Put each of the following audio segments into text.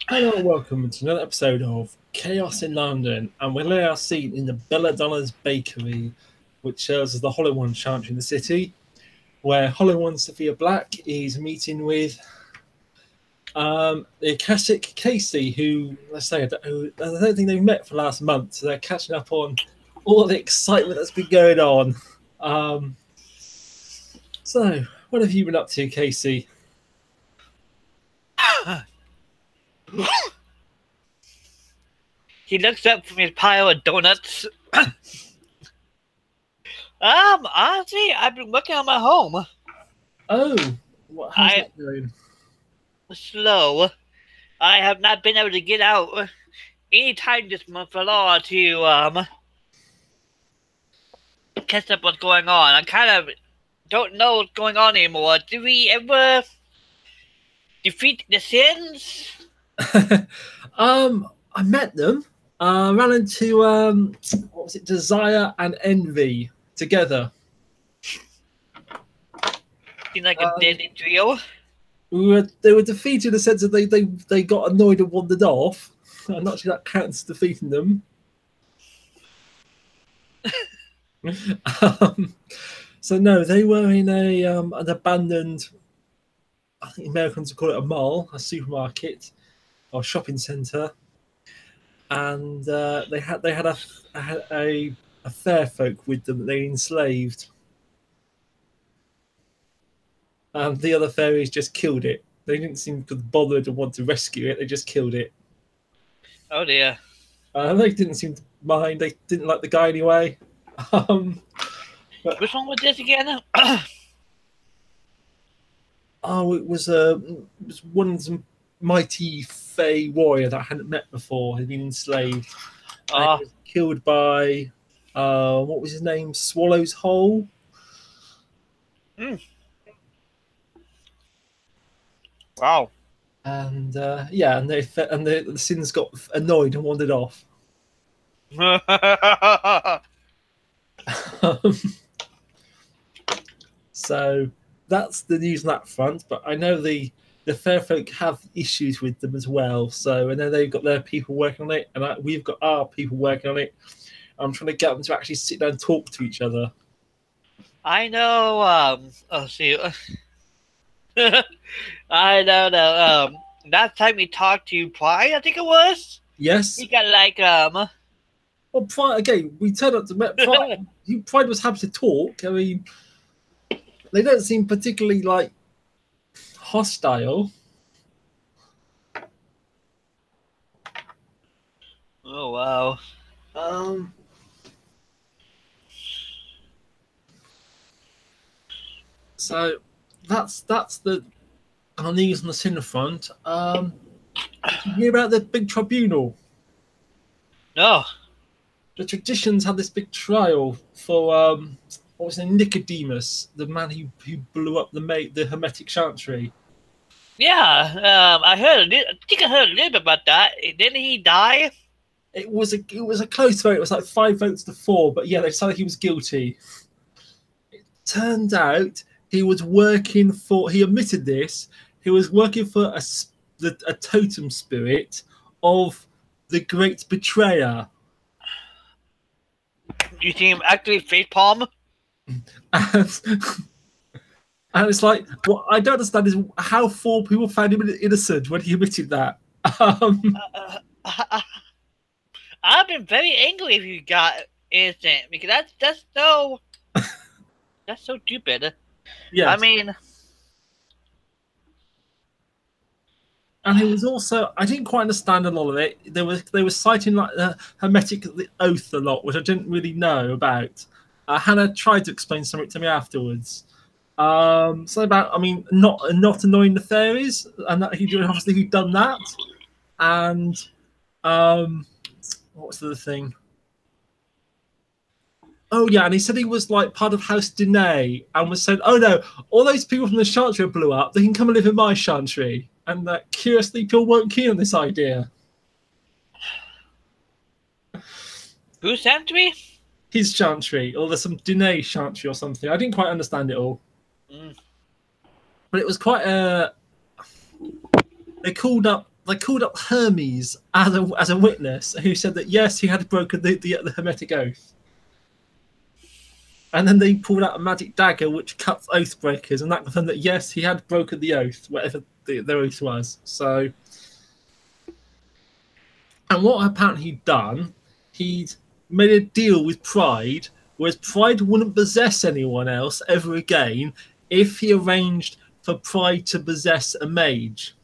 Hello and welcome to another episode of Chaos in London, and we're lay our scene in the Belladonna's Bakery, which serves as the Hollow One chantry in the city, where Hollow One Sophia Black is meeting with the Akashic Casey, who, let's say, I don't think they've met for last month, so they're catching up on all the excitement that's been going on. Um, so, what have you been up to, Casey? He looks up from his pile of donuts. Honestly, I've been working on my home. Oh, how's that going? Slow. I have not been able to get out any time this month at all to catch up what's going on. I kind of don't know what's going on anymore. Did we ever defeat the Sins? I met them. Ran into what was it, Desire and Envy together. Seems like a deadly trio. They were defeated in the sense that they got annoyed and wandered off. I'm not sure that counts as defeating them. So no, they were in an abandoned, I think Americans would call it a mall, a supermarket or shopping centre, and they had a fair folk with them that they enslaved, and the other fairies just killed it. They didn't seem bothered to want to rescue it. They just killed it. Oh dear. They didn't seem to mind. They didn't like the guy anyway. Which one was this again? It was one of the mighty Fey warrior that I hadn't met before. Had been enslaved. He was killed by what was his name? Swallow's Hole. Wow. And and the Sins got annoyed and wandered off. So that's the news on that front. But I know the fair folk have issues with them as well. So I know they've got their people working on it, and we've got our people working on it. I'm trying to get them to actually sit down and talk to each other. I know. See. I don't know. Last time we talked to Pride, I think it was. Yes. He got like Well, Pride again. We turned up to met Pride. Pride was happy to talk. I mean, they don't seem particularly like hostile. Oh wow. So that's the news on the Sin front. Did you hear about the big tribunal? No. The traditions had this big trial for what was it, Nicodemus, the man who blew up the Hermetic Chantry. Yeah, I think I heard a little bit about that. Didn't he die? It was a close vote. It was like 5 votes to 4, but yeah, they decided he was guilty. It turned out he was working for. He admitted this. He was working for a totem spirit of the Great Betrayer. Do you see him actually facepalm? And it's like, what I don't understand is how 4 people found him innocent when he admitted that. I've been very angry if you got innocent because that's so stupid. Yeah, I mean, and he was also, I didn't quite understand a lot of it. They were citing like the Hermetic Oath a lot, which I didn't really know about. Hannah tried to explain something to me afterwards. Something about, I mean, not annoying the fairies, and that he'd done that. And what was the other thing? Oh yeah, and he said he was like part of House Dene and was said, "Oh no, all those people from the Chantry blew up. They can come and live in my Chantry." And that curiously, people weren't keen on this idea. who's Chantry? His Chantry, or there's some Dene Chantry or something. I didn't quite understand it all, but it was quite a. They called up they called up Hermes as a witness, who said that yes, he had broken the Hermetic oath. And then they pulled out a magic dagger which cuts oath breakers, and that confirmed that yes, he had broken the oath, whatever their oath was. So, and what apparently he'd done, he'd made a deal with Pride, whereas Pride wouldn't possess anyone else ever again if he arranged for Pride to possess a mage.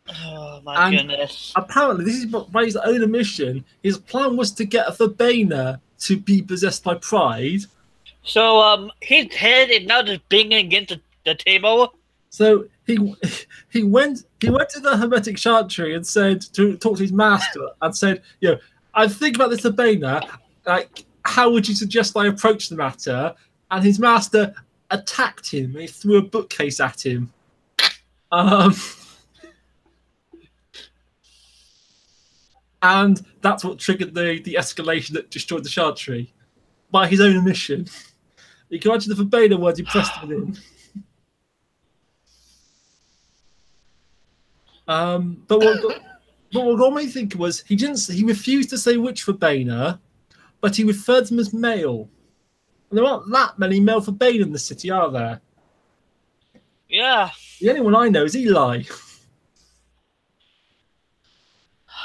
Oh my goodness! Apparently, this is by his own admission. His plan was to get Verbena to be possessed by Pride. So his head is now just banging against the table. So he went to the Hermetic Chantry and said to talk to his master and said, you know, I think about this Verbena. Like, how would you suggest I approach the matter? And his master attacked him. He threw a bookcase at him. And that's what triggered the escalation that destroyed the Chantry by his own admission. You can imagine the Verbena words impressed with him. But what got me thinking was he refused to say which Verbena, but he referred them as male. And there aren't that many male Verbena in the city, are there? Yeah. The only one I know is Eli.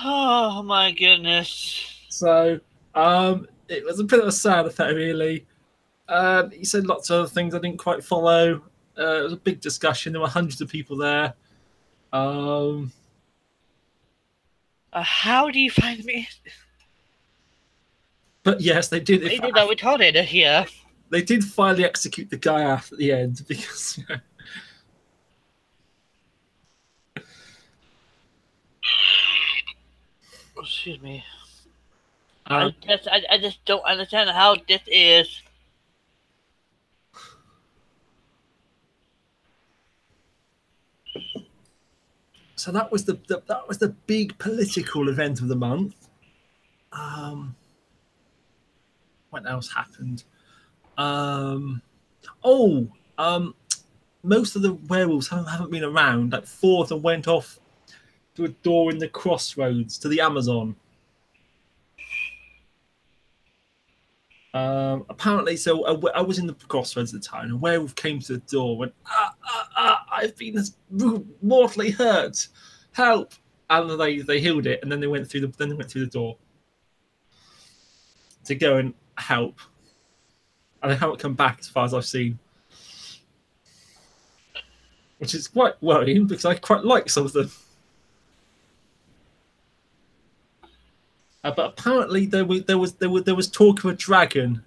Oh my goodness. So it was a bit of a sad affair, really. He said lots of other things I didn't quite follow. It was a big discussion. There were hundreds of people there. How do you find me? But yes, they did. They did that retarded here. They did finally execute the guy at the end because. You know, excuse me. I just don't understand how this is. So that was the big political event of the month. What else happened? Most of the werewolves haven't been around. Like 4 of them went off to a door in the crossroads to the Amazon. Apparently, so I was in the crossroads at the time. A werewolf came to the door and went, I've been mortally hurt. Help! And they healed it, and then they went through the door to go and help. And they haven't come back as far as I've seen. Which is quite worrying because I quite like some of them. But apparently there was talk of a dragon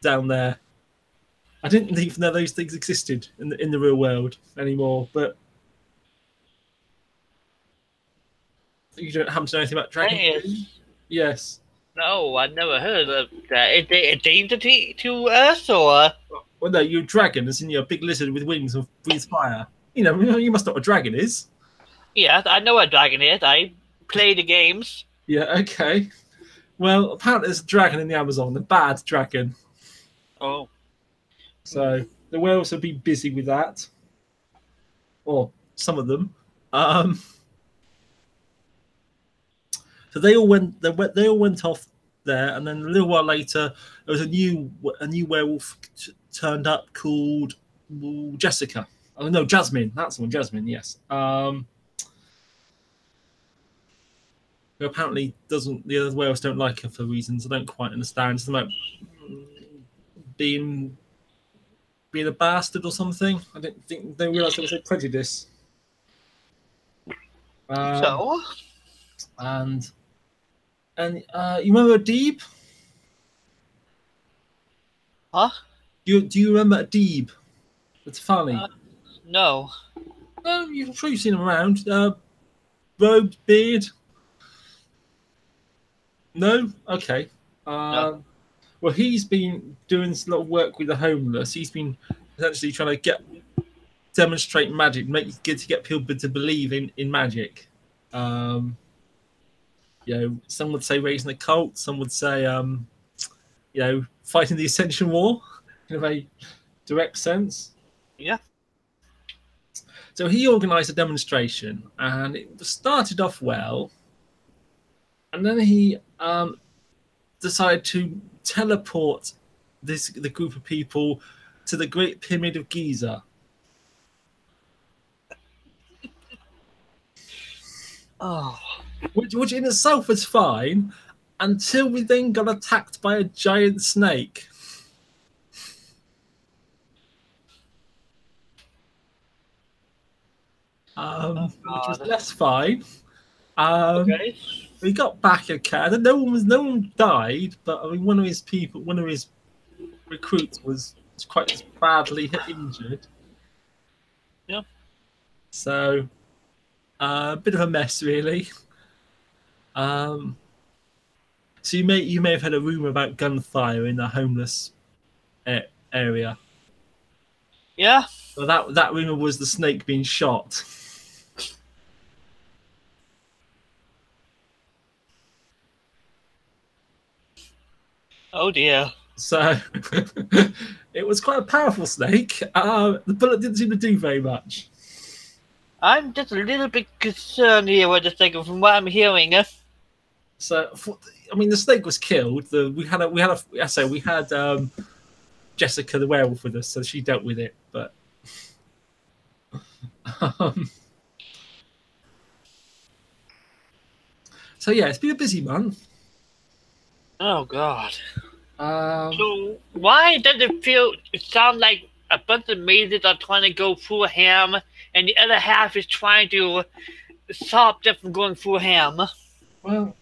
down there. I didn't even know those things existed in the real world anymore. But you don't happen to know anything about dragons? Yes. No, I've never heard of that. Is it a danger to us, or? Well, no, you're a dragon, as in you're a big lizard with wings and breathes fire. You know, you must know what a dragon is. Yeah, I know what a dragon is. I play the games. Yeah, okay. Well, apparently there's a dragon in the Amazon, the bad dragon. Oh. So the werewolves have been busy with that. Or some of them. So they all went off there, and then a little while later there was a new werewolf turned up called Jessica. Oh no, Jasmine. That's the one, Jasmine, yes. Who apparently the other werewolves don't like her for reasons I don't quite understand. It's about being a bastard or something. I didn't think they realised there was a prejudice. And you remember Adib? Huh? Do you remember Adib? It's funny. No. I'm sure you've seen him around. Robed, beard. No? Okay. No. Well, he's been doing a lot of work with the homeless. He's been essentially trying to demonstrate magic, get people to believe in magic. You know, some would say raising the cult. Some would say, you know, fighting the Ascension War in a very direct sense. Yeah. So he organised a demonstration, and it started off well, and then he decided to teleport the group of people to the Great Pyramid of Giza. Oh. Which in itself was fine, until we then got attacked by a giant snake. Which was less fine. Okay. We got back okay. No one died, but I mean, one of his recruits was quite badly injured. Yeah. So, a bit of a mess, really. So you may have had a rumor about gunfire in the homeless area. Yeah. So that rumor was the snake being shot. Oh dear. So it was quite a powerful snake. The bullet didn't seem to do very much. I'm just a little bit concerned here with the thing from what I'm hearing. So, I mean, the snake was killed. We had Jessica the werewolf with us, so she dealt with it. But so yeah, it's been a busy month. Oh God. So why does it sound like a bunch of mazes are trying to go through him, and the other half is trying to stop them from going through him? Well,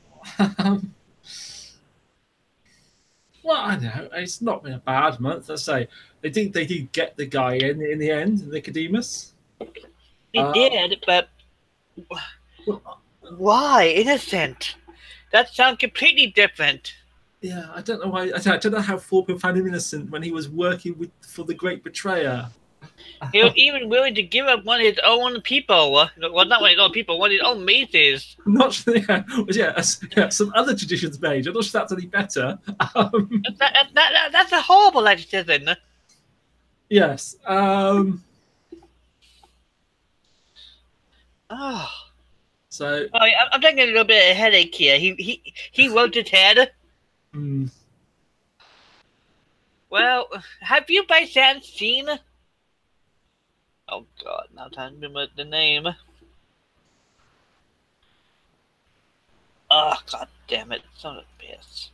well, I don't know. It's not been a bad month. Let's say they did get the guy in the end, Nicodemus. They did, but why innocent? That sounds completely different. Yeah, I don't know why. I don't know how Thorpe found him innocent when he was working for the Great Betrayer. He was even willing to give up one of his own people. Well, not one of his own people, one of his own mazes. Not sure, yeah, some other traditions made. I'm not sure that's any better. That's a horrible adjective. Yes. Oh. So. Oh, I'm taking a little bit of a headache here. He wrote his head. Well, have you by chance seen? Oh God, now time to remember the name. Oh God damn it, son of a bitch.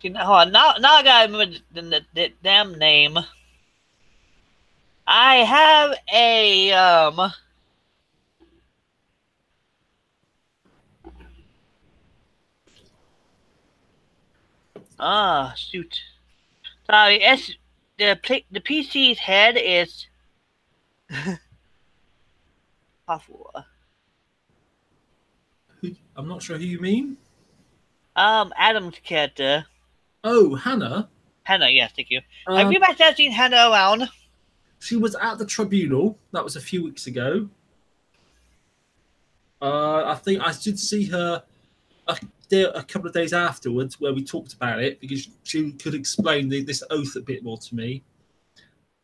Hold on, now I gotta remember the damn name. I have a shoot. Sorry, the PC's head is Puffwa. I'm not sure who you mean. Adam's character. Oh, Hannah. Hannah, yes, thank you. Have you by chance seen Hannah around? She was at the tribunal. That was a few weeks ago. I think I did see her a couple of days afterwards where we talked about it because she could explain this oath a bit more to me.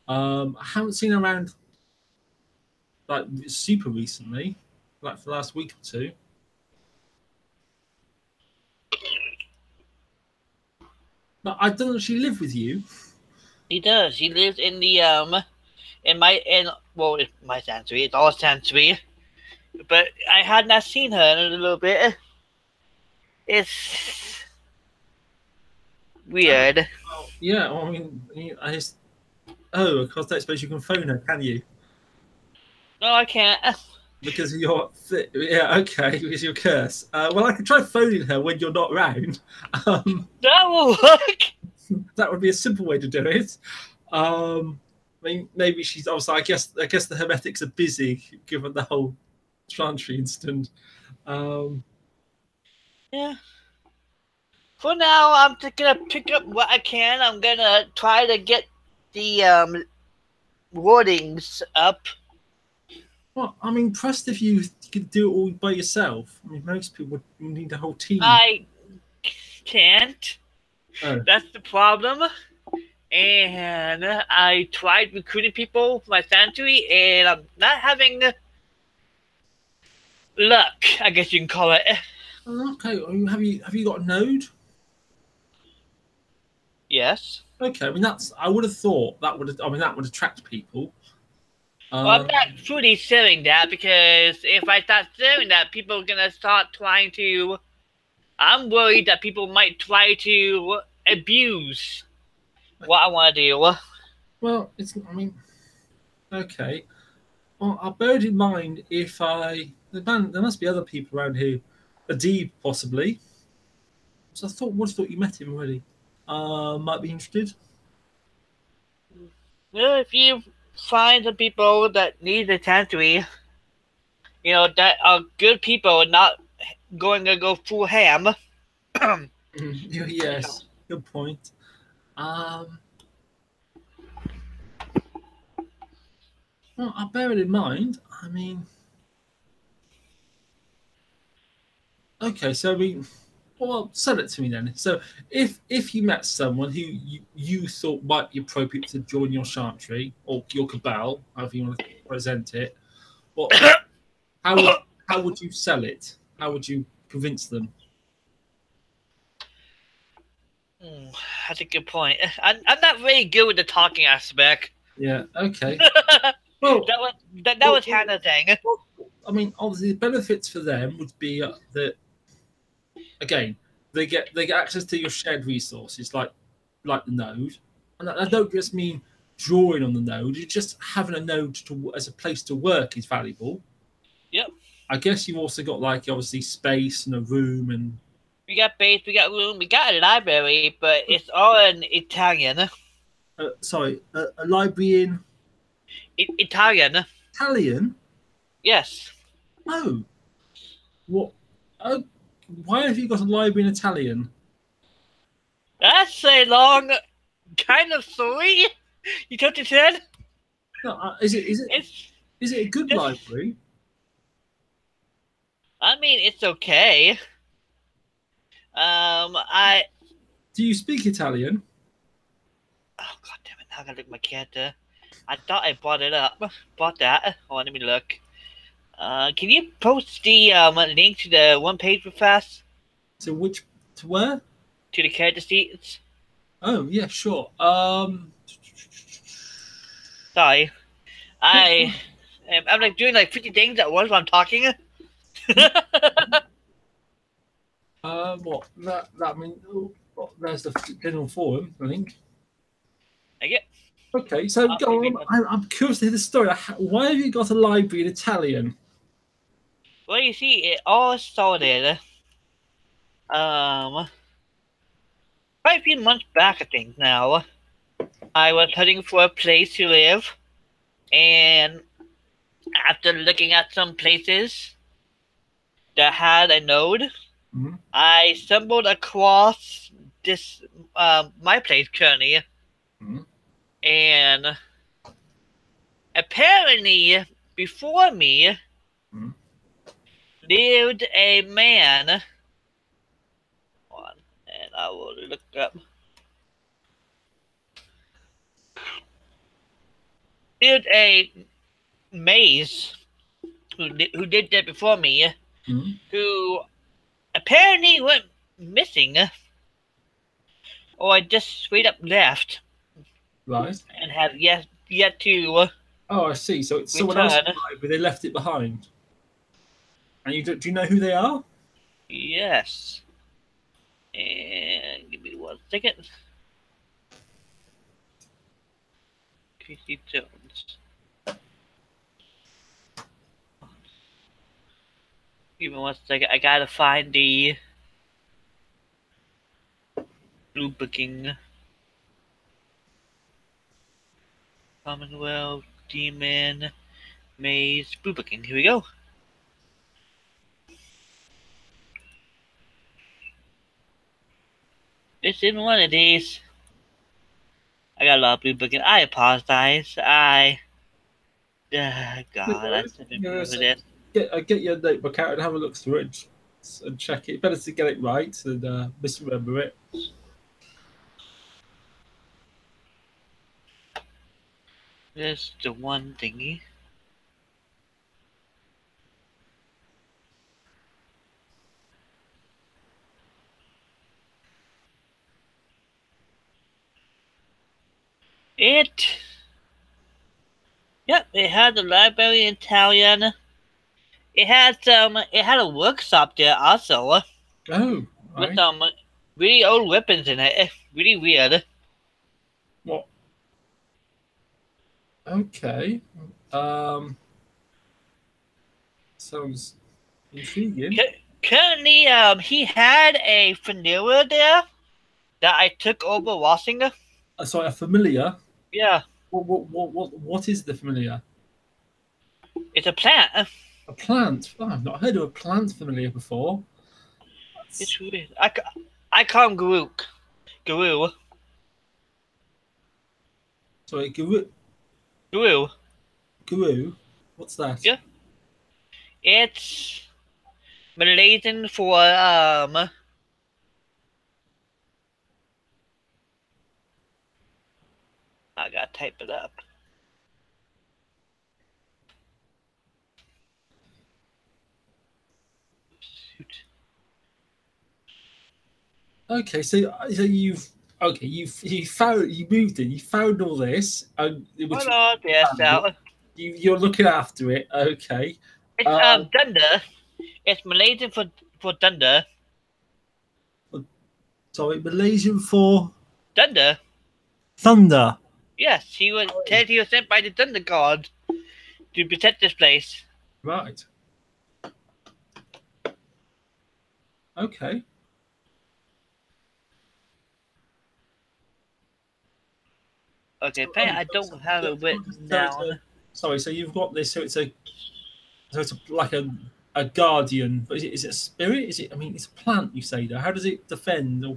I haven't seen her around like super recently, like for the last week or two. But I don't know if she lived with you. He does. He lives in the in my sanctuary. It's all sanctuary. But I had not seen her in a little bit. It's weird. Yeah, well, I mean, of course, I don't suppose you can phone her, can you? No, I can't. Because of your because of your curse. Well, I can try phoning her when you're not around. That will work. That would be a simple way to do it. I mean, maybe she's also. I guess the Hermetics are busy given the whole Chantry incident. Yeah. For now, I'm just gonna pick up what I can. I'm gonna try to get the wordings up. Well, I'm impressed if you could do it all by yourself. I mean, most people would need a whole team. I can't. Oh. That's the problem. and I tried recruiting people for my sanctuary, and I'm not having luck, I guess you can call it. Okay, have you got a node? Yes. Okay, I mean I would have thought that would attract people. Well, I'm not fully saying that, because if I start saying that, people are gonna start trying to. I'm worried that people might try to abuse what I want to do. Well, okay. Well, I'll bear it in mind there must be other people around here. Adib, possibly. So would have thought you met him already. Might be interested. Well, if you find some people that need a sanctuary, that are good people and not going to go full ham. Yes, good point. Well, I'll bear it in mind. I mean, okay, so well, sell it to me then. So, if you met someone who you thought might be appropriate to join your chantry or your cabal, however you want to present it, what how would you sell it? How would you convince them? That's a good point. I'm not very good with the talking aspect. Yeah. Okay. Well, that was Hannah's thing. I mean, obviously, the benefits for them would be that again they get access to your shared resources like the node, and I don't just mean drawing on the node. You just having a node as a place to work is valuable. Yep. I guess you've also got obviously space and a room and. We got base, we got room, we got a library, but it's all in Italian. Sorry, a library in. Italian. Italian? Yes. Oh. What? Oh, why have you got a library in Italian? That's a long kind of story. You touched his head? No, is it a good library? I mean, it's okay. Do you speak Italian? Oh, god damn it! Now I gotta look at my character. I thought I brought it up. Bought that. Oh, let me look. Can you post the link to the one page real fast? To where? To the character sheets. Oh yeah, sure. Sorry, I'm like doing like 50 things at once while I'm talking. What that means? There's the general forum, I think. Okay. Okay, so go on. I'm curious to hear the story. Why have you got a library in Italian? Well, you see, it all started quite a few months back, I think. Now, I was heading for a place to live, and after looking at some places that had a node, I stumbled across this my place currently, and apparently before me lived a man. And I will look up. Lived a maze who did that before me, who apparently went missing, or just straight up left. Right. And have yet to. Oh, I see. So it's someone else, but they left it behind. And do you know who they are? Yes. And give me 1 second. Casey Jones. Give me 1 second. I gotta find the blue booking. Commonwealth, Demon, Maze, blue booking. Here we go. It's in one of these. I got a lot of blue booking. I apologize. God, that's for this. Get your notebook out and have a look through it and check it. Better to get it right than misremember it. There's the one thingy. Yep, it had the library in Italian. It had a workshop there also. Oh, with right. really old weapons in it. Really weird. What? Okay. Sounds intriguing. Currently, he had a familiar there that I took over washing. Sorry, a familiar. Yeah. What is the familiar? It's a plant. A plant. Oh, I've not heard of a plant familiar before. It's weird. I call him Guru. Guru. Sorry, guru. Guru. Guru. What's that? Yeah. It's Malaysian for I gotta type it up. Shoot. Okay, so you moved in, you found all this, and you're looking after it. Okay. It's Dunder. It's Malaysian for Dunder. Sorry, Malaysian for Dunder. thunder. Yes, he was sent by the Thunder God to protect this place. Right. Okay. Okay, I don't have it written down. Sorry, so you've got this. So it's like a guardian, but is it a spirit? Is it? I mean, it's a plant. You say though. How does it defend or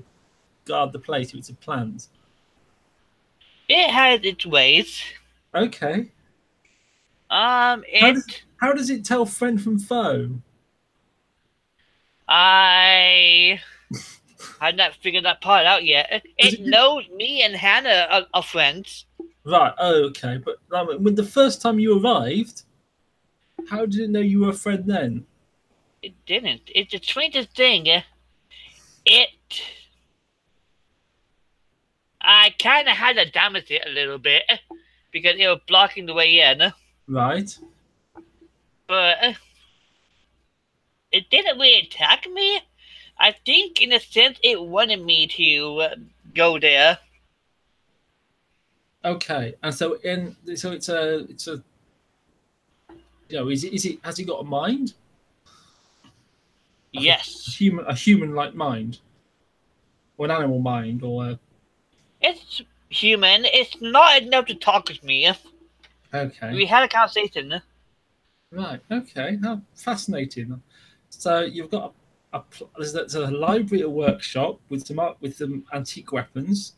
guard the place if it's a plant? It has its ways. Okay. How does it tell friend from foe? I've not figured that part out yet. It knows me and Hannah are friends. Right. Okay. But when the first time you arrived, how did it know you were a friend then? It didn't. It's the strangest thing. I kind of had to damage it a little bit because it was blocking the way in. Right. But it didn't really attack me. I think, in a sense, it wanted me to go there. Okay, and so it's a is it has he got a mind? Yes. A human-like mind, or an animal mind, or It's human. It's not enough to talk with me. Okay. We had a conversation. Right. Okay. How fascinating. So you've got there's a library, a workshop with some antique weapons,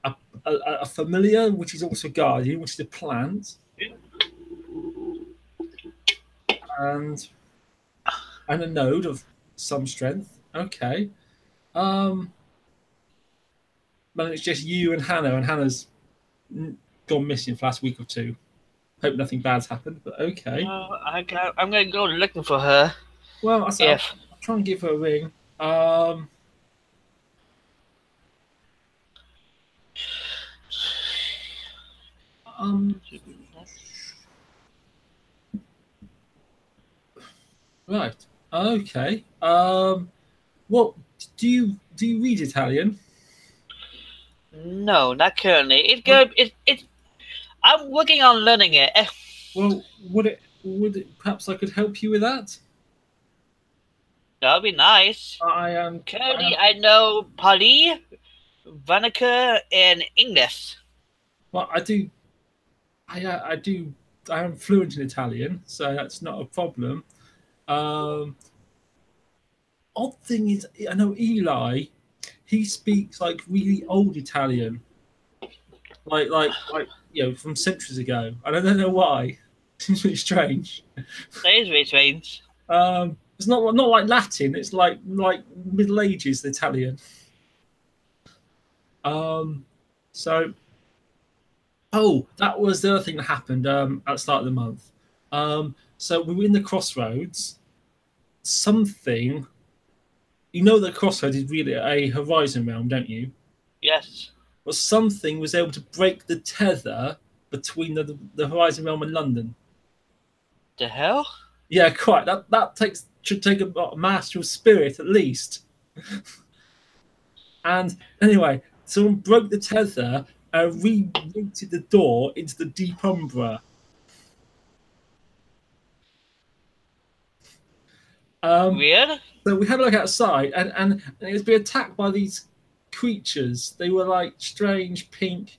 a familiar which is also guardian, which is a plant, and a node of some strength. Okay. But it's just you and Hannah, and Hannah's gone missing for the last week or two. Hope nothing bad's happened, but okay. I'm gonna go looking for her. Well, I'll try and give her a ring. Right. Okay. What do you read Italian? No, not currently. It's good. It's. I'm working on learning it. Well, would it perhaps I could help you with that? That would be nice. Currently, I know Pali, Vanica, and English. Well, I do. I am fluent in Italian, so that's not a problem. Odd thing is, I know Eli. He speaks like really old Italian, like from centuries ago. I don't know why. Seems really strange. That is very strange. It's not like Latin. It's like Middle Ages Italian. So Oh, that was the other thing that happened at the start of the month. So we were in the crossroads. Something, you know, the crossroads is really a horizon realm, don't you? Yes. Well, something was able to break the tether between the horizon realm and London. The hell? Yeah, quite. That should take a master of spirit at least. And anyway, someone broke the tether and rerouted the door into the Deep Umbra. Weird. So we had a look outside, and it was being attacked by these creatures. They were like strange pink.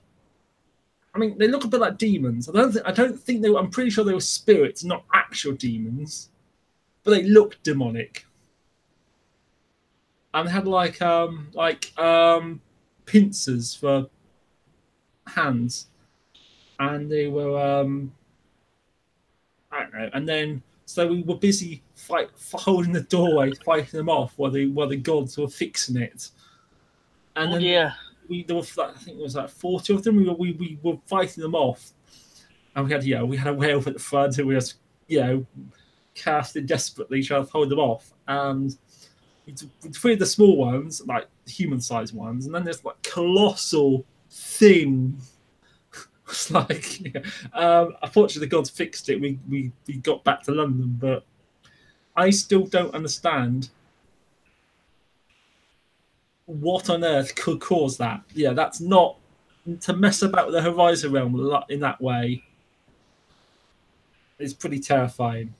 I mean, they look a bit like demons. I don't think they were. I'm pretty sure they were spirits, not actual demons, but they looked demonic. And they had like pincers for hands, and they were I don't know. And then so we were busy holding the doorway, fighting them off while the gods were fixing it. And then there were I think it was like 40 of them. We were fighting them off, and we had a werewolf at the front, and we was casting desperately trying to hold them off. And we defeated the small ones, like human-sized ones, and then there's like colossal, thin. It's like, unfortunately, the gods fixed it. We got back to London, but I still don't understand what on earth could cause that. Yeah, that's not to mess about with the Horizon Realm in that way. It's pretty terrifying.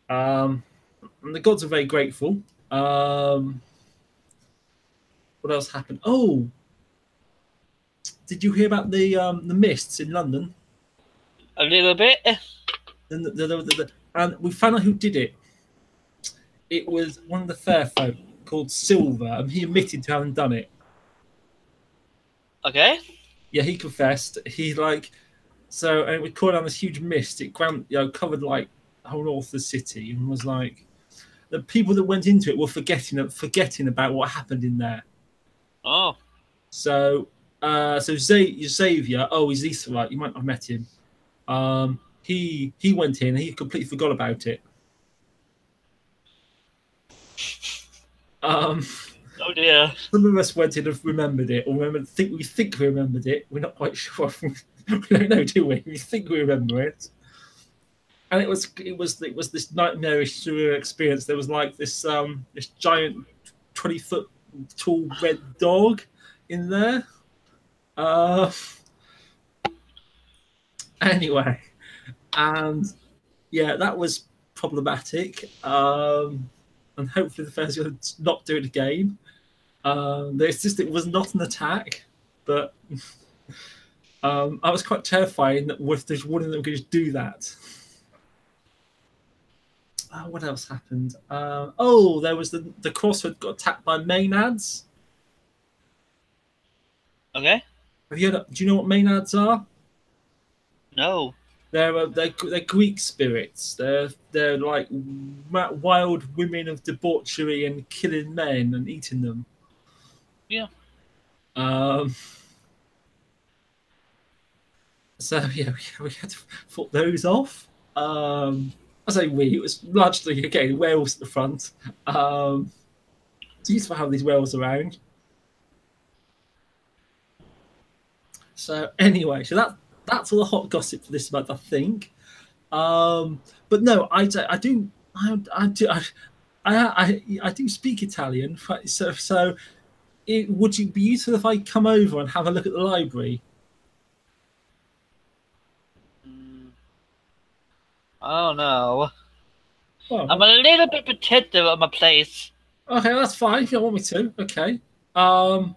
And the gods are very grateful. What else happened? Oh, did you hear about the mists in London? A little bit. And we found out who did it. It was one of the fair folk called Silver, and he admitted to having done it. Okay. Yeah, he confessed. He's like, so, and it was caught on this huge mist. It covered like the whole north of the city, and was like, the people that went into it were forgetting about what happened in there. Oh. So Xavier, he's Etherite. You might not have met him. He went in and he completely forgot about it. Oh dear. Some of us went in and remembered it, or we think we remembered it. We're not quite sure. We don't know, do we? We think we remember it. And it was this nightmarish surreal experience. There was like this giant 20-foot tall red dog in there. Anyway, and yeah, that was problematic. And hopefully the fair's going to not do it again. It was not an attack, but I was quite terrified that with there's one of them could just do that. What else happened? There was the crossroad got attacked by Maenads. Okay. Do you know what Maenads are? No. They're Greek spirits. They're like wild women of debauchery and killing men and eating them. Yeah. So yeah, we had to fought those off. I say it was largely again werewolves at the front. It's useful to have these werewolves around. So anyway, that's all the hot gossip for this month, I think. But no, I do speak Italian. So would it be useful if I come over and have a look at the library? I don't know. Well, I'm a little bit protective of my place. Okay, that's fine if you want me to. Okay. I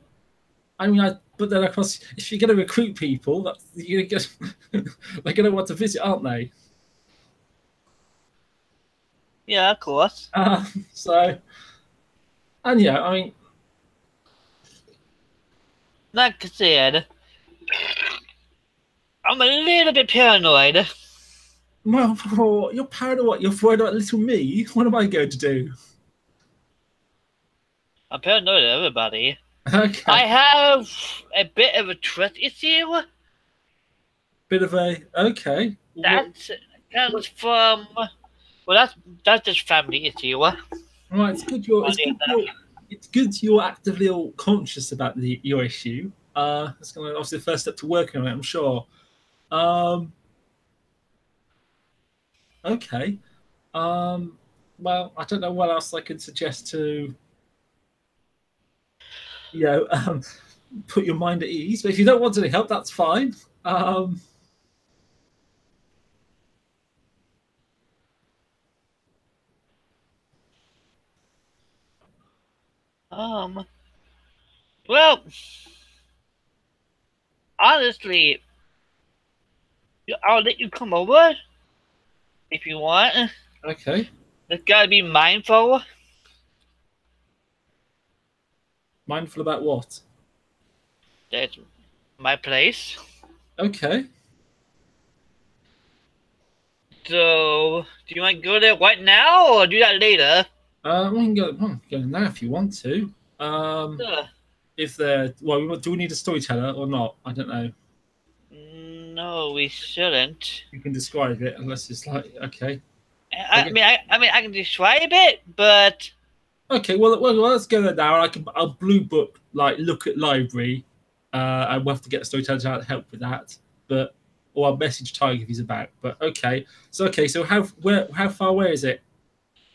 mean, but then of course, if you're going to recruit people, they're going to want to visit, aren't they? Yeah, of course. So, and yeah, I mean, like I said, I'm a little bit paranoid. Well, you're paranoid. You're worried about little me. What am I going to do? I'm paranoid of everybody. Okay. I have a bit of a trust issue. Bit of a okay. That comes from that's just family issue. Right, it's good. It's good you're actively all conscious about your issue. That's going to obviously the first step to working on it, I'm sure. Um, okay. Well, I don't know what else I could suggest to, you know, put your mind at ease. But if you don't want any help, that's fine. Um, Well, honestly, I'll let you come over if you want. okay. Just gotta be mindful. Mindful about what? That's my place. Okay. So, do you want to go there right now or do that later? We can go now if you want to. If they're well, do we need a storyteller or not? I don't know. No, we shouldn't. You can describe it unless it's like okay. I mean, I can describe it, but okay. Well, let's go there now. I'll blue book like look at library, and we'll have to get a storyteller to help with that. But or I'll message Tiger if he's about. But okay. So how far away is it?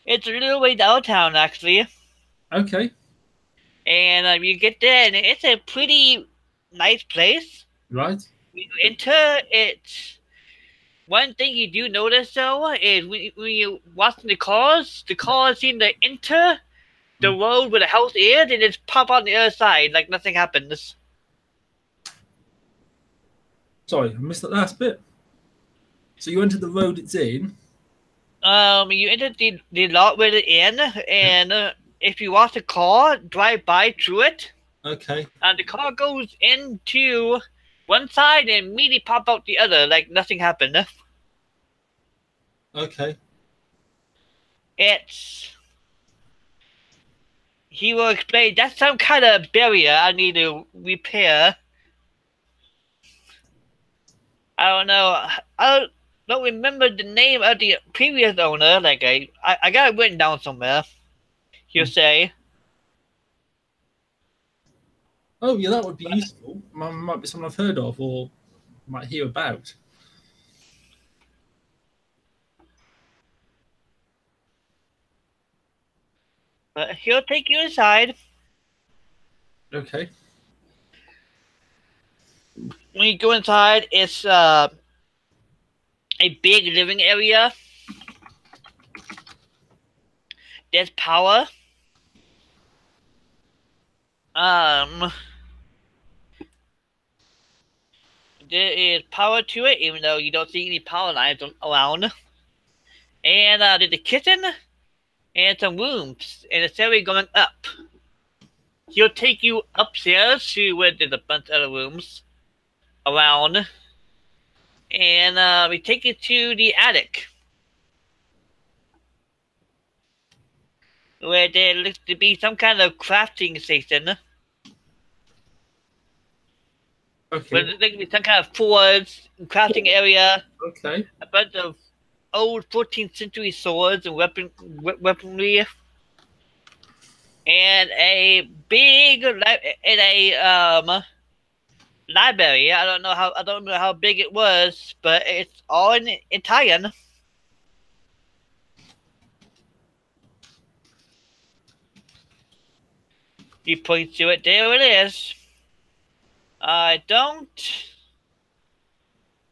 it's a little way downtown actually. Okay. And you get there, and it's a pretty nice place. Right. When you enter, it's one thing you do notice though is when you watching the cars seem to enter the road where the house is and just pop on the other side like nothing happens. Sorry, I missed that last bit. So you entered the road it's in. You enter the lot where it's in, and if you watch the car drive by through it, okay, and the car goes into one side and immediately pop out the other like nothing happened. Okay. He will explain that's some kind of barrier I need to repair. I don't know. I don't remember the name of the previous owner. Like I got it written down somewhere. He'll say. Oh yeah, that would be useful. Might be someone I've heard of or might hear about. But he'll take you inside. Okay. When you go inside, it's a big living area. There's power. There is power to it, even though you don't see any power lines around. And there's a kitchen and some rooms, and it's area going up. He'll take you upstairs to where there's a bunch of other rooms around, and we take you to the attic, where there looks to be some kind of crafting station. Okay. Where there could be some kind of forge and crafting area. Okay. A bunch of old 14th century swords and weaponry. And a big library. I don't know how big it was, but it's all in Italian. He points to it. There it is. I don't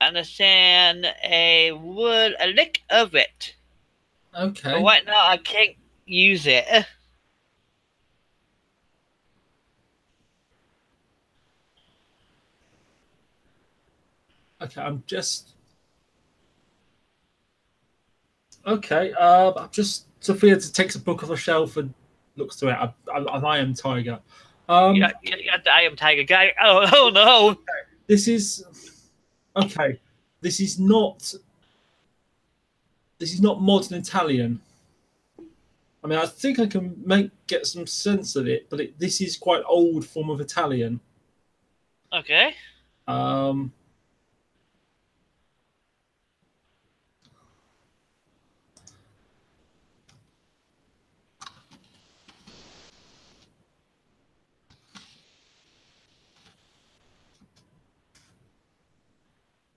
understand a lick of it. Okay. But right now I can't use it. Okay, I'm just. Okay, I'm just. Sophia takes a book off the shelf and looks through it. I am Tiger. Yeah, I am Tiger Guy. Oh no! This is okay. This is not. This is not modern Italian. I mean, I think I can get some sense of it, but this is quite old form of Italian. Okay.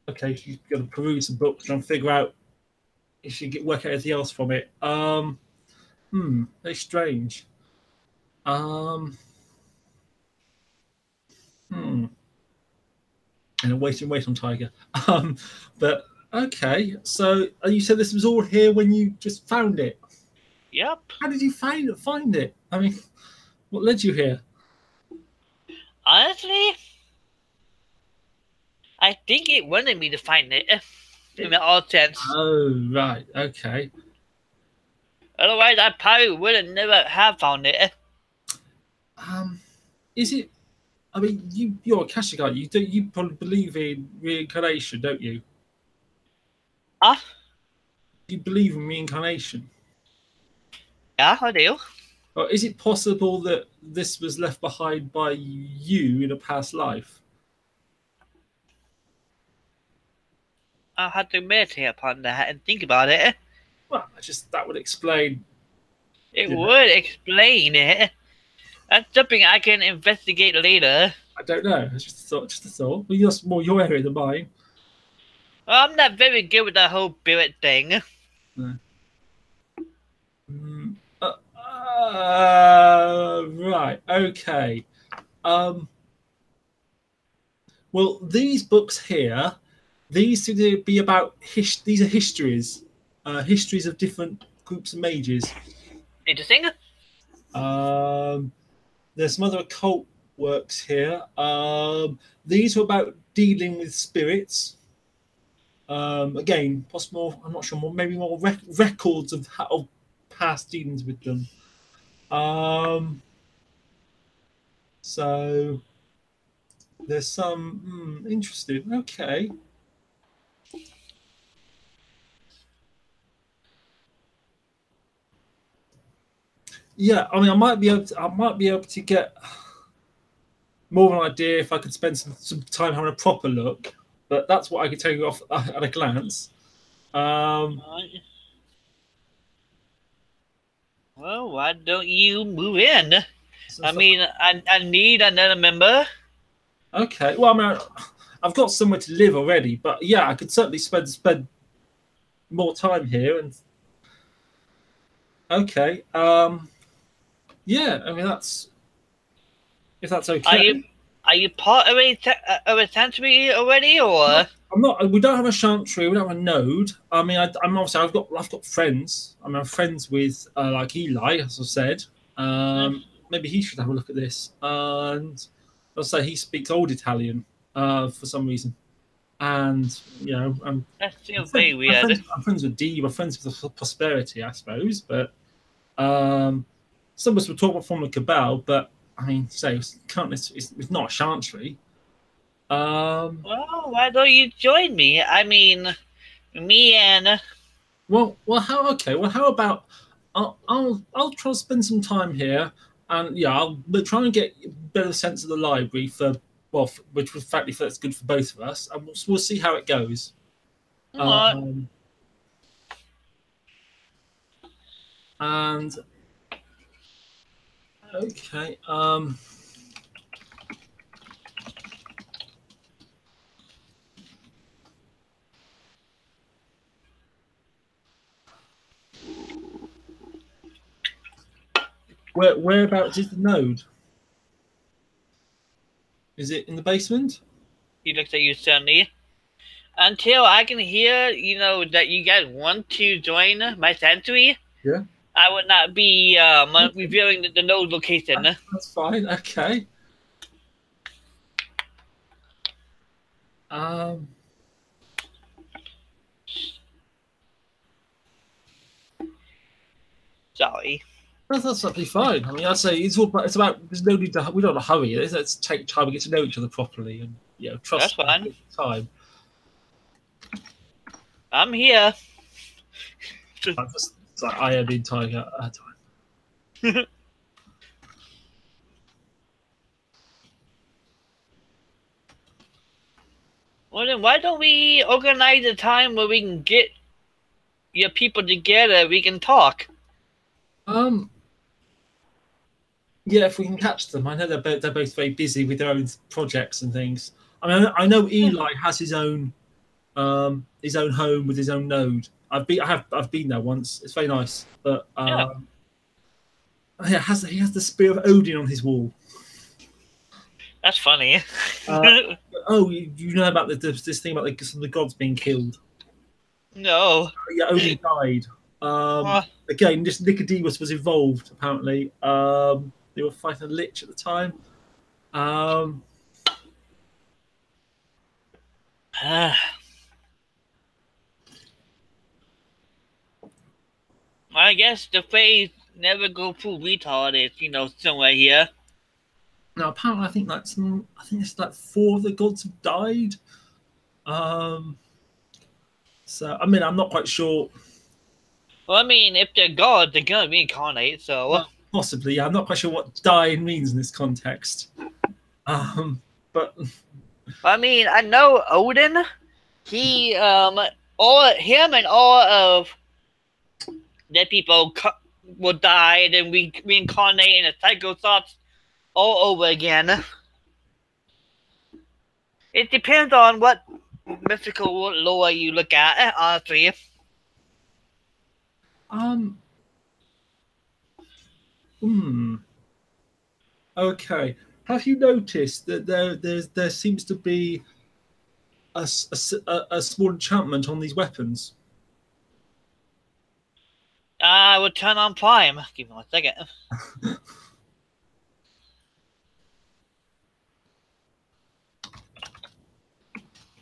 Okay, she's going to peruse the book, trying to figure out if she can work out anything else from it. Very strange. And wait on Tiger. But okay, so you said this was all here when you just found it. Yep. How did you find it? I mean, what led you here? Honestly, I think it wanted me to find it. In all sense. Oh, right. Okay. Otherwise, I probably would have never have found it. Is it? I mean, you're a Kashgar. You probably believe in reincarnation, don't you? You believe in reincarnation? Yeah, I do. Or is it possible that this was left behind by you in a past life? I'll have to meditate upon that and think about it. Well, that would explain. It would explain it. That's something I can investigate later. I don't know. It's just a thought. Well, you're more your area than mine. Well, I'm not very good with that whole spirit thing. No. Right. Okay. Well, these books here, these seem to be about these are histories, histories of different groups of mages. Interesting. There's some other occult works here. These are about dealing with spirits. Again, possible. I'm not sure. Maybe more records of past dealings with them. So there's some interesting. Okay. Yeah, I mean, I might be able to get more of an idea if I could spend some time having a proper look. But that's what I could tell you off at a glance. Well, why don't you move in? I mean, I need another member. Okay. Well, I mean, I've got somewhere to live already, but yeah, I could certainly spend more time here. And okay. Yeah, I mean if that's okay. Are you part of a sanctuary already, or? I'm not. We don't have a chantry. We don't have a node. I mean, I'm obviously I've got friends. I mean, I'm friends with like Eli, as I said. Maybe he should have a look at this. And I'll say he speaks old Italian for some reason. And you know, that feels very weird. I'm friends with D. We're friends with Prosperity, I suppose. But some of us were talking from the Cabal, but I mean, it's not a chantry. Well, why don't you join me? I mean, me and. Well, how about I'll try to spend some time here, and yeah, I'll try and get a better sense of the library which was frankly that's good for both of us, and we'll see how it goes. And okay. Whereabouts is the node? Is it in the basement? He looks at you suddenly. Until I can hear, that you guys want to join my sanctuary. Yeah. I would not be revealing the node location. That's fine. Okay. Sorry. That's absolutely fine. I mean, I'd say it's about. There's no need to. We don't hurry. Let's take time to get to know each other properly, and trust. That's fine. Time. I'm here. I am in Tiger. Well, then why don't we organize a time where we can get your people together? We can talk. Yeah, if we can catch them. I know they're both very busy with their own projects and things. I mean, I know Eli has his own home with his own node. I've been there once. It's very nice, but yeah, he has the spear of Odin on his wall. That's funny. You know about this thing about the gods being killed? No. Yeah, Odin died. Again, just Nicodemus was involved. Apparently, they were fighting a lich at the time. I guess the phrase "never go full retard" is, somewhere here. Now, apparently, I think it's like 4 of the gods have died. So, I mean, I'm not quite sure. Well, I mean, if they're gods, they're gonna reincarnate. So possibly, yeah. I'm not quite sure what "dying" means in this context. But I mean, I know Odin. He all him and all of the people will die, and then we reincarnate in a cycle thoughts all over again. It depends on what mythical lore you look at, honestly. Okay. Have you noticed that there seems to be a small enchantment on these weapons? I will turn on Prime. Give me 1 second.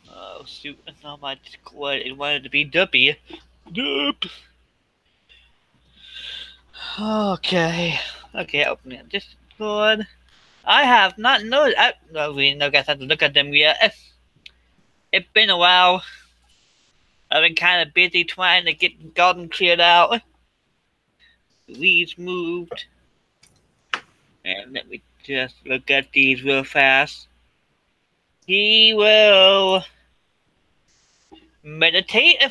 Oh shoot! No, my Discord it wanted to be Duppy. Dup. Okay. Open it. Discord. I have not noticed. We no guys have to look at them yet. It's been a while. I've been kind of busy trying to get the garden cleared out. Weeds moved. And let me just look at these real fast. He will meditate.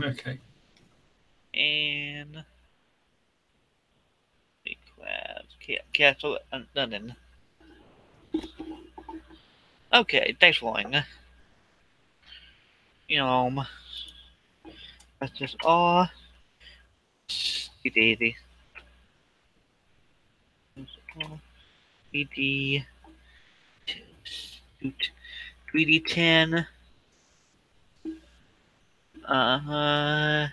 Okay. And castle London. Okay, thanks for watching. That's just all. Daisy. BD 3D10. How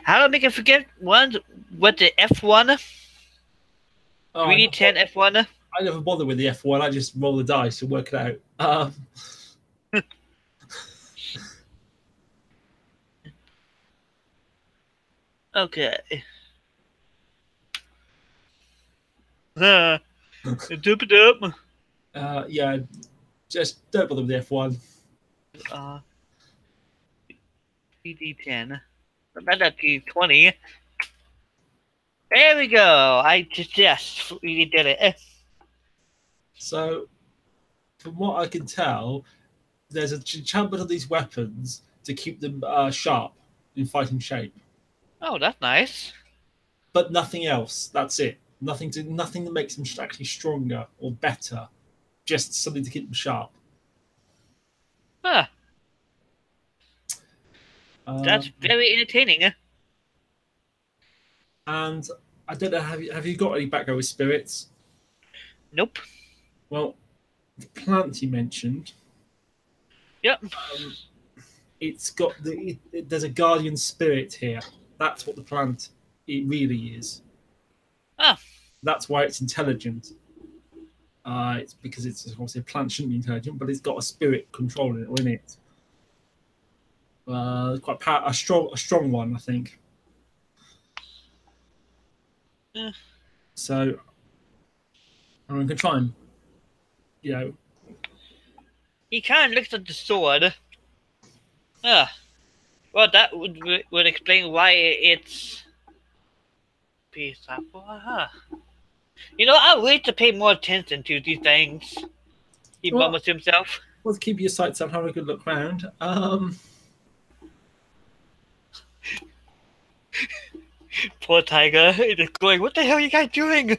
do I make it forget what the F1? 3D10 F1? I never bother with the F1. I just roll the dice and work it out. Okay. Doop. Yeah, just don't bother with the F1. 3D10. About 20. There we go. I just really did it. So, from what I can tell, there's a enchantment of these weapons to keep them sharp in fighting shape. Oh, that's nice. But nothing else. That's it. Nothing that makes them actually stronger or better. Just something to keep them sharp. Huh. That's very entertaining. And I don't know, have you got any background with spirits? Nope. Well, the plant you mentioned. Yep. It's got there's a guardian spirit here. That's what the plant it really is. Ah. That's why it's intelligent. It's because it's obviously a plant shouldn't be intelligent, but it's got a spirit controlling it or in it. Quite a strong one, I think. Yeah. So, we can try and, He kind of looks at the sword. Well, that would explain why it's piece of You know, I wait to pay more attention to these things. He mumbles to himself. Let's keep your sights up, have a good look round. Poor Tiger. He's going, what the hell are you guys doing?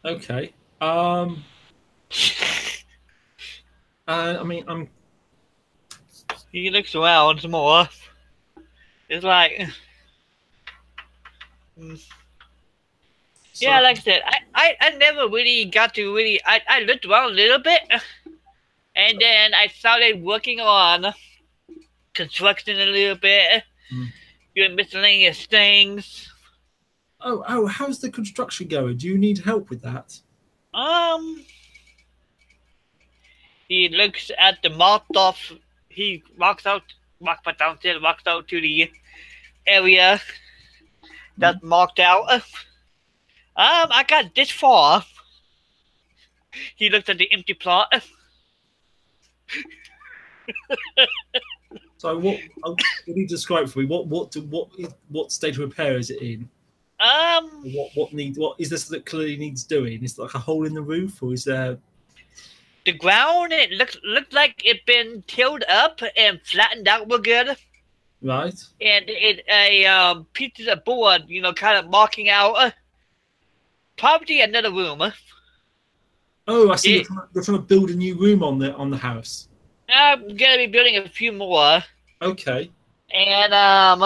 Okay. I mean, He looks around some more. It's like... Yeah, like I said, I never really got to really... I looked around a little bit, and then I started working on construction a little bit, doing miscellaneous things. Oh, how's the construction going? Do you need help with that? He looks at the marked off. He walks back downstairs, walks out to the area that's marked out. I got this far. He looks at the empty plot. So what? Can you describe for me what state of repair is it in? What is this that clearly needs doing? Is it like a hole in the roof, or is there? The ground, it looked like it been tilled up and flattened out real good. Right. And it pieces of board, you know, kind of marking out probably another room. Oh, I see. You're trying to build a new room on the house. I'm gonna be building a few more. Okay. And I'm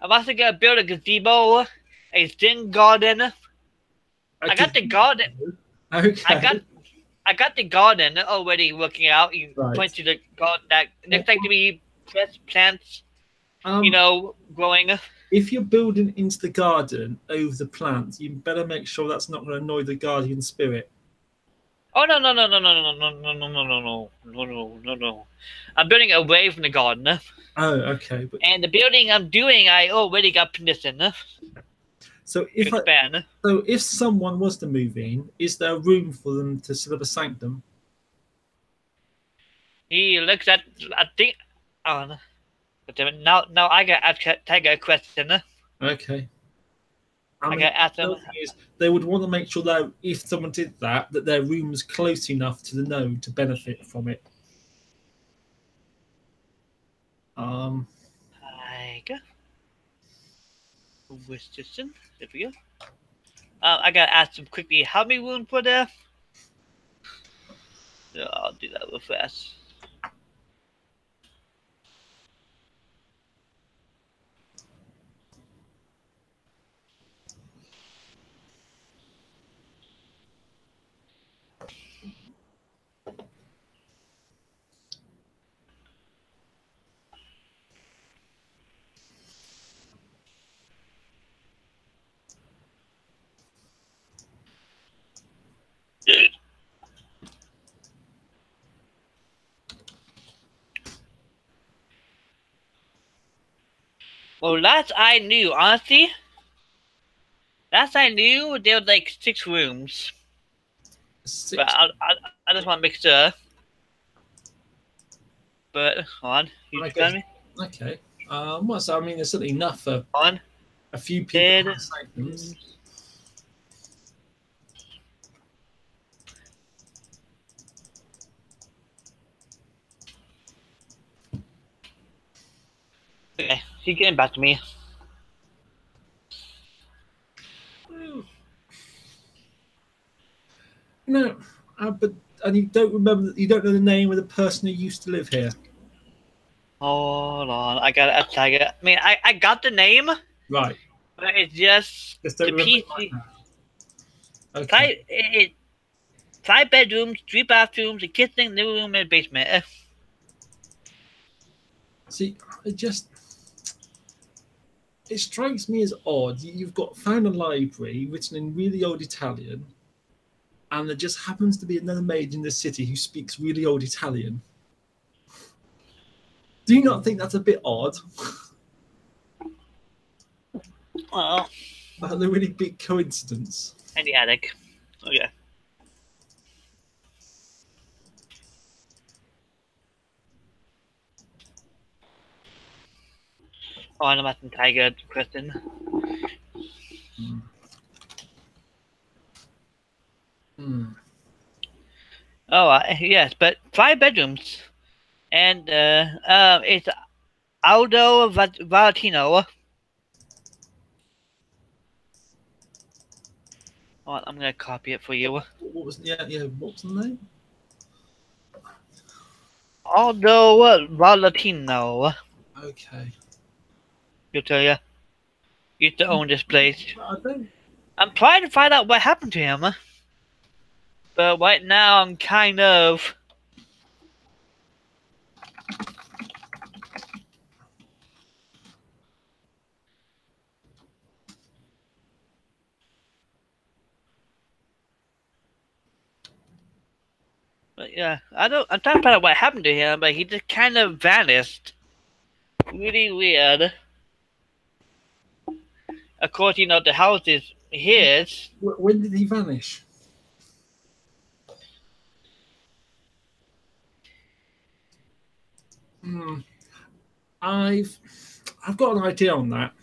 also gonna build a gazebo, a zen garden. I got the garden. Okay. I got the garden already working out. You point to the garden that looks like to be plants, you know, growing. If you're building into the garden over the plants, you better make sure that's not going to annoy the guardian spirit. Oh no! I'm building away from the garden. Oh, okay. And the building I'm doing, I already got permission. So if someone was to move in, is there room for them to set up a sanctum? He looks at, I think, now I got to ask Tiger a question. Okay. I got to ask them. They would want to make sure that if someone did that their room was close enough to the node to benefit from it. Tiger. Wisdom. There we go. I gotta ask them quickly. How many rooms were there? Yeah, I'll do that real fast. Well, last I knew, honestly, there were like 6 rooms. 6. But I just want to make sure. But hold on, you tell me. Okay. Well, so I mean, there's certainly enough for a few people. Okay, he's getting back to me. No, and you don't remember, you don't know the name of the person who used to live here. Hold on, I got it. I mean, I got the name. Right. But it's just the PC. Okay. 5 bedrooms, 3 bathrooms, a kitchen, living room, and a basement. See, it strikes me as odd. You've found a library written in really old Italian, and there just happens to be another maid in the city who speaks really old Italian. Do you not think that's a bit odd? Well, that's a really big coincidence. In the attic. Okay. Oh, I'm asking Tiger question. Oh, yes, but 5 bedrooms. And it's Aldo Valentino. Oh, I'm gonna copy it for you. What was what was the name? Aldo Valentino. Okay. You'll tell you. You used to own this place. I don't. I'm trying to find out what happened to him. But right now I'm kind of... But yeah, I'm trying to find out what happened to him, but he just kind of vanished. Really weird. Of course, you know, the house is his. When did he vanish? I've got an idea on that.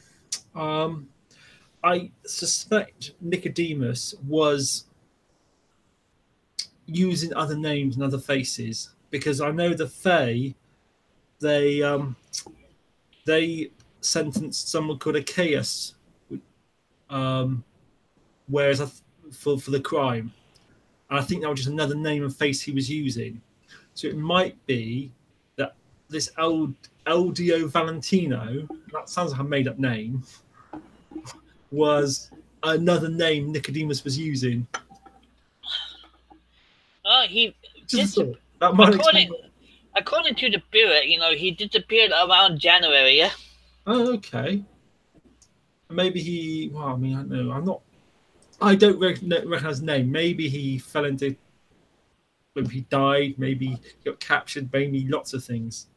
I suspect Nicodemus was using other names and other faces, because I know the Fae, they sentenced someone called Achaeus, whereas for the crime, and I think that was just another name and face he was using. So it might be that this Eldio Valentino, that sounds like a made-up name, was another name Nicodemus was using. Oh, he just that might according to the spirit, you know, he disappeared around January. Oh, okay. Maybe he. Well, I mean, I don't know. I don't recognize his name. Maybe he fell into. Maybe he died. Maybe he got captured. Maybe lots of things.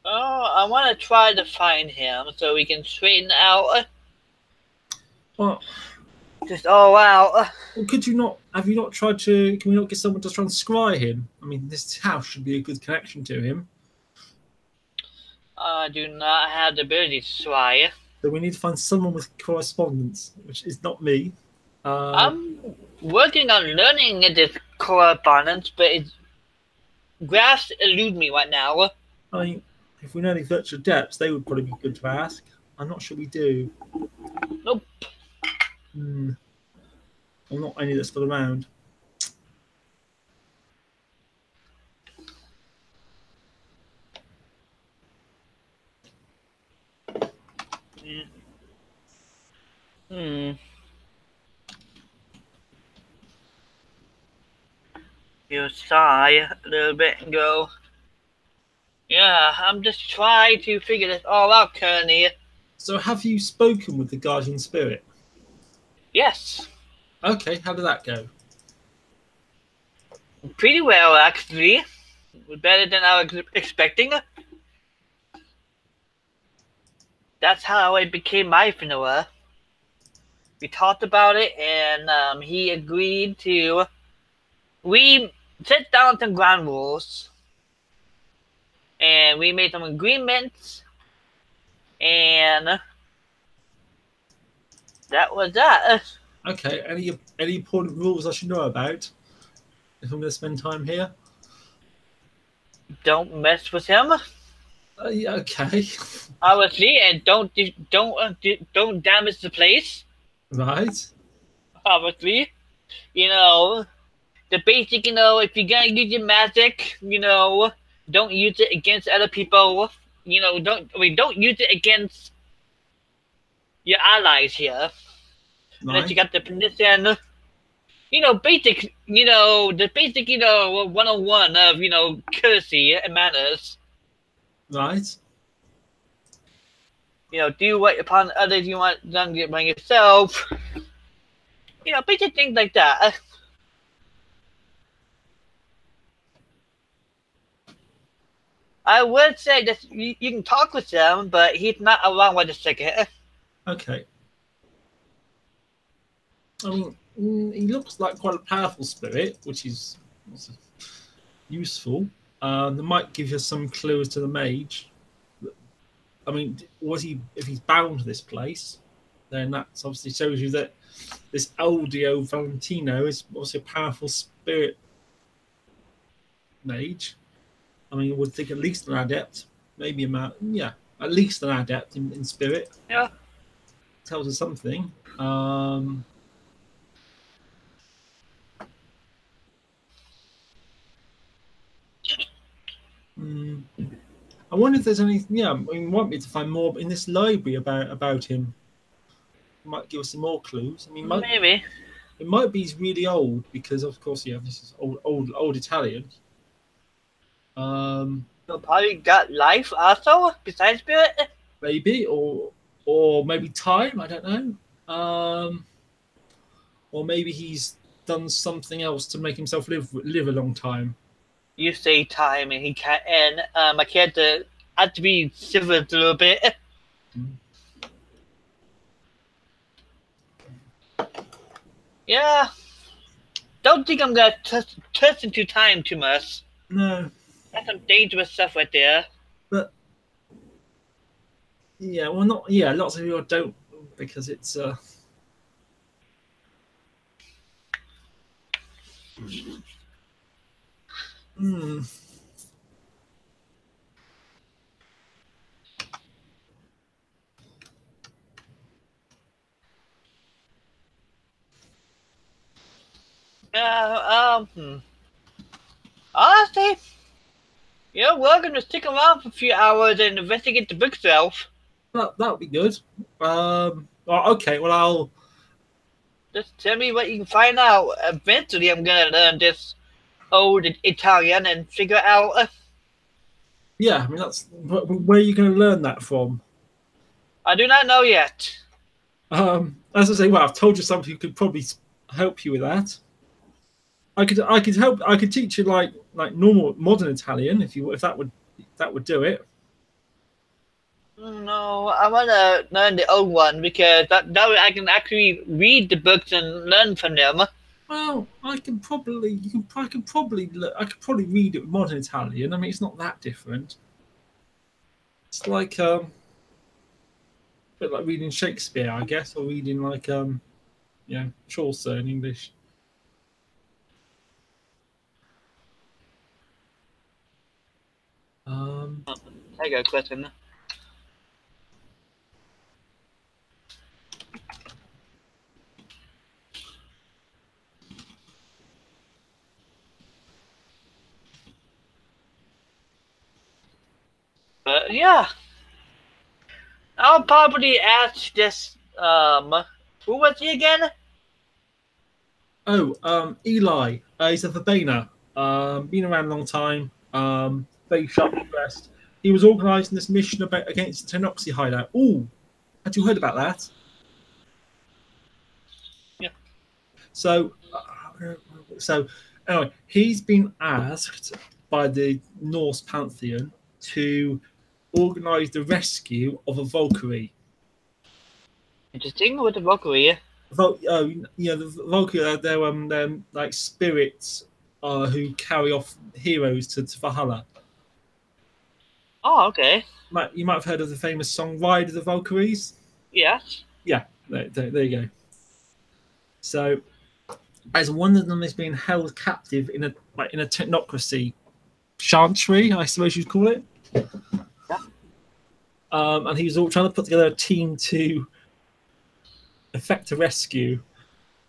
Oh, I want to try to find him so we can straighten out. Well, just all out. Well, could you not? Have you not tried to? Can we not get someone to try and scry him? I mean, this house should be a good connection to him. I do not have the ability to scry. So we need to find someone with correspondence, which is not me. I'm working on learning this correspondence, but graphs elude me right now. I mean, if we know any virtual depths, they would probably be good to ask. I'm not sure we do. Nope. Or not any that's still around. You sigh a little bit and go, yeah, I'm just trying to figure this all out, Kearney. So have you spoken with the guardian spirit? Yes. Okay, how did that go? Pretty well, actually. Better than I was expecting. That's how I became Myphinoa. We talked about it, and he agreed to... We set down some ground rules, and we made some agreements, and that was that. Okay, any important rules I should know about if I'm going to spend time here? Don't mess with him. Yeah, okay. Obviously, and don't damage the place. Right. Obviously, you know, the basic, you know, if you're gonna use your magic, you know, don't use it against other people. You know, don't use it against your allies here. Right. Unless you got the permission. You know, basic, you know, the basic, you know, 101 of, you know, courtesy and manners. Right. You know, do what upon others you want done by yourself. You know, basic things like that. I would say that you can talk with him, but he's not around right a second. Okay. I mean, he looks like quite a powerful spirit, which is useful. They might give you some clues to the mage. I mean, was he? If he's bound to this place, then that obviously shows you that this Eldio Valentino is obviously a powerful spirit mage. I mean, I would think at least an adept, maybe at least an adept in spirit. Yeah. Tells us something. I wonder if there's any. Yeah, I mean, want me to find more in this library about him. Might give us some more clues. I mean, maybe it might be he's really old because, of course, yeah, this is old Italian. Probably got life also besides spirit. Maybe or maybe time. I don't know. Or maybe he's done something else to make himself live a long time. You say time, and he can't. And my character had to be civilized a little bit. Yeah. Don't think I'm gonna touch into time too much. No. That's some dangerous stuff right there. But yeah, well, not yeah. Lots of people don't because it's Honestly, you're welcome to stick around for a few hours and investigate the bookshelf. That would be good. Okay, well, I'll just tell me what you can find out. Eventually, I'm gonna learn this old Italian and figure out. Yeah, I mean that's where are you going to learn that from? I do not know yet. As I say, well, I've told you something who could probably help you with that. I could teach you like normal modern Italian if that would do it. No, I want to learn the old one because that way I can actually read the books and learn from them. Well, I could probably read it with modern Italian. I mean, it's not that different. It's like a bit like reading Shakespeare, I guess, or reading like Chaucer in English. I got a question. But yeah, I'll probably ask this. Who was he again? Oh, Eli. He's a Verbena. Been around a long time. Very sharply dressed. He was organising this mission against the Tenoxi hideout. Ooh, had you heard about that? Yeah. So anyway, he's been asked by the Norse pantheon to organise the rescue of a Valkyrie. Interesting with the Valkyrie. The Valkyrie, they're like spirits who carry off heroes to Valhalla. Oh, okay. You might have heard of the famous song "Ride of the Valkyries." Yes. Yeah, there you go. So, as one of them is being held captive in a technocracy chantry, I suppose you'd call it. Yeah. And he was all trying to put together a team to effect a rescue.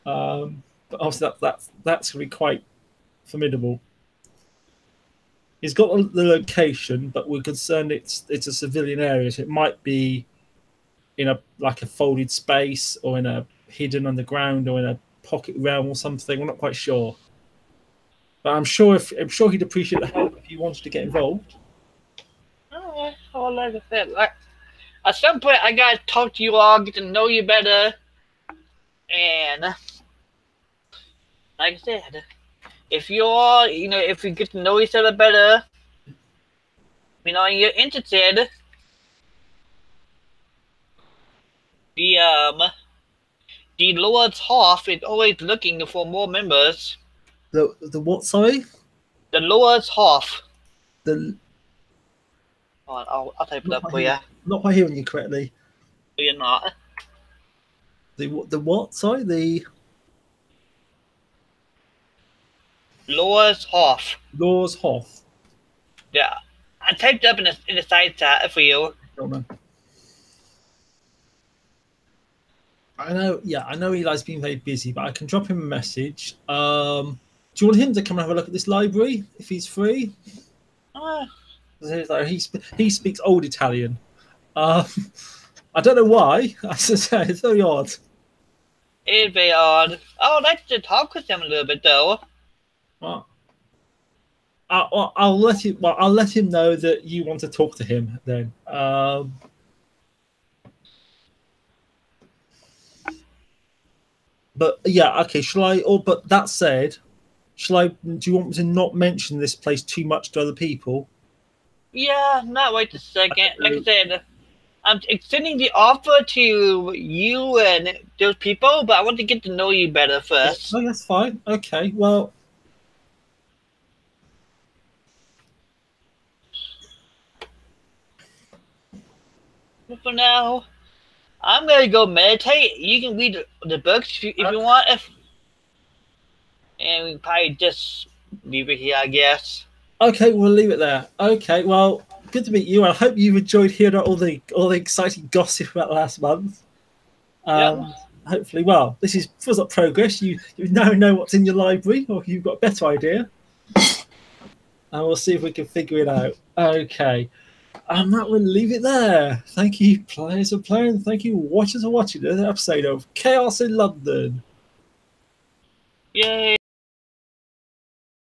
But obviously that's going to be quite formidable. He's got the location, but we're concerned it's a civilian area, so it might be in a folded space or in a hidden underground or in a pocket realm or something. We're not quite sure, but I'm sure he'd appreciate the help if you wanted to get involved. Oh, like I said, at some point I gotta talk to you all, get to know you better, and like I said, if you all, if we get to know each other better, and you're interested, the Lord's Half is always looking for more members. The what? Sorry. The Lord's Half. I'll type it up for you. not quite hearing you correctly. You're not. The what? Sorry, the Lois Hoff. Law's Hoff. Yeah, I typed up in the side chat for you. I know. Yeah, I know Eli's been very busy, but I can drop him a message. Do you want him to come and have a look at this library if he's free? He speaks old Italian. I don't know why. It's very odd. It's very odd. I would like to talk with him a little bit, though. Well, I'll let him. Well, I'll let him know that you want to talk to him. Then. But yeah, okay. Shall I? Or but that said, shall I? Do you want me to not mention this place too much to other people? Yeah, not wait a second. Like I said, I'm extending the offer to you and those people, but I want to get to know you better first. Oh, that's fine. Okay, well. For now, I'm gonna go meditate. You can read the books if you want. And we can probably just leave it here, I guess. Okay, we'll leave it there. Okay, well, good to meet you. I hope you've enjoyed hearing all the exciting gossip about last month. Hopefully, well, this feels like progress. You now know what's in your library, or you've got a better idea. And we'll see if we can figure it out. Okay. And that will leave it there. Thank you, players and playing. Thank you, watchers for watching this episode of Chaos in London. Yay.